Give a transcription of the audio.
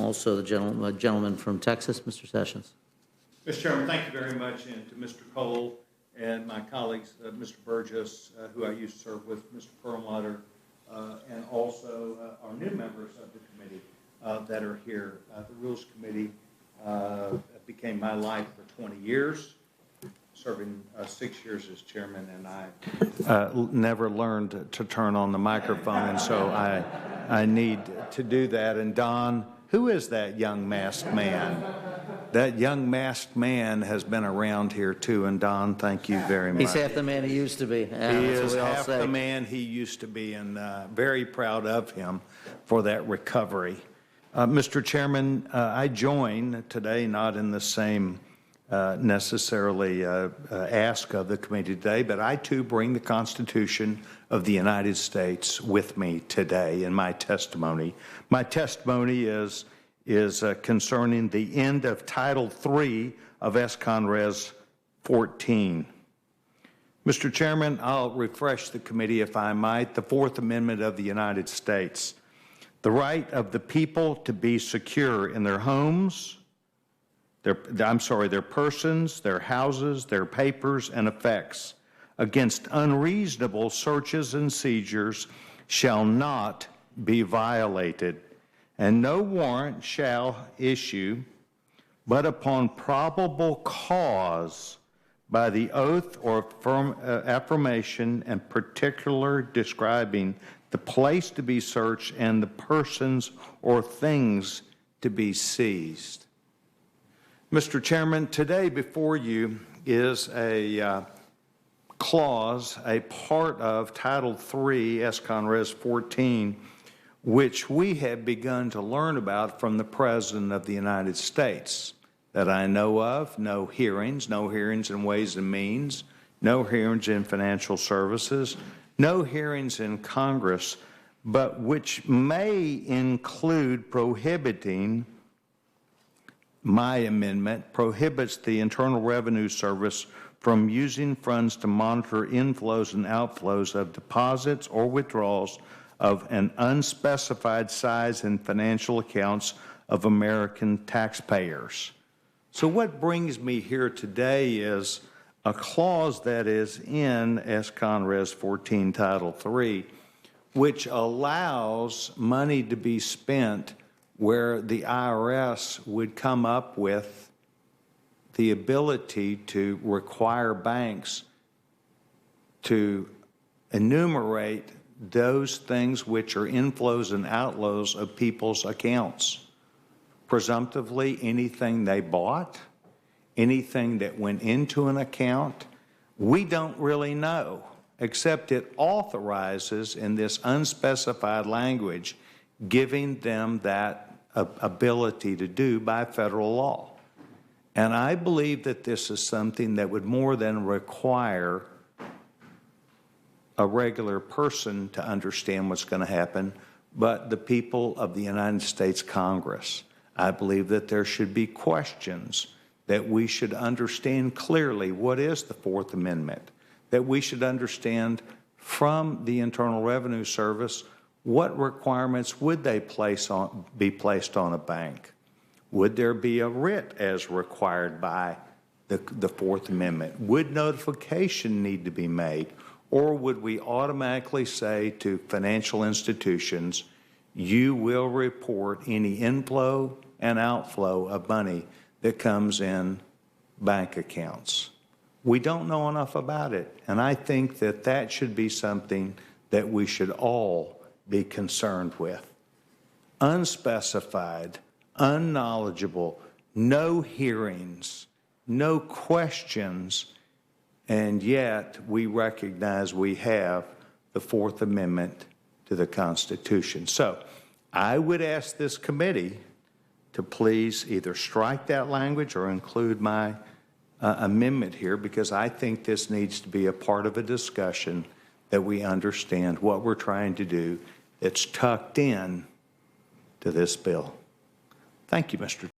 also the gentleman from Texas, Mr. Sessions. Mr. Chairman, thank you very much, and to Mr. Cole and my colleagues, Mr. Burgess, who I used to serve with, Mr. Perlmutter, and also our new members of the committee that are here. The Rules Committee became my life for 20 years, serving 6 years as chairman, and I never learned to turn on the microphone, and so I need to do that. And Don, who is that young masked man? That young masked man has been around here too, and Don, thank you very much. He's half the man he used to be. He is half the man he used to be, and very proud of him for that recovery. Mr. Chairman, I join today not in the same necessarily ask of the committee today, but I too bring the Constitution of the United States with me today in my testimony. My testimony is concerning the end of Title III of S.Con.Res 14. Mr. Chairman, I'll refresh the committee, if I might. The Fourth Amendment of the United States. The right of the people to be secure in their homes, their persons, their houses, their papers, and effects against unreasonable searches and seizures shall not be violated, and no warrant shall issue but upon probable cause by the oath or affirmation and particular describing the place to be searched and the persons or things to be seized. Mr. Chairman, today before you is a clause, a part of Title III, S.Con.Res 14, which we have begun to learn about from the President of the United States that I know of. No hearings in Ways and Means, no hearings in Financial Services, no hearings in Congress, but which may include prohibiting, my amendment prohibits the Internal Revenue Service from using funds to monitor inflows and outflows of deposits or withdrawals of an unspecified size in financial accounts of American taxpayers. So what brings me here today is a clause that is in S.Con.Res 14 Title III, which allows money to be spent where the IRS would come up with the ability to require banks to enumerate those things which are inflows and outflows of people's accounts. Presumptively, anything they bought, anything that went into an account, we don't really know, except it authorizes in this unspecified language giving them that ability to do by federal law. And I believe that this is something that would more than require a regular person to understand what's going to happen, but the people of the United States Congress. I believe that there should be questions that we should understand clearly what is the Fourth Amendment, that we should understand from the Internal Revenue Service what requirements would they be placed on a bank. Would there be a writ as required by the Fourth Amendment? Would notification need to be made? Or would we automatically say to financial institutions, you will report any inflow and outflow of money that comes in bank accounts? We don't know enough about it, and I think that that should be something that we should all be concerned with. Unspecified, unknowledgeable, no hearings, no questions, and yet we recognize we have the Fourth Amendment to the Constitution. So I would ask this committee to please either strike that language or include my amendment here, because I think this needs to be a part of a discussion that we understand what we're trying to do. It's tucked in to this bill. Thank you, Mr.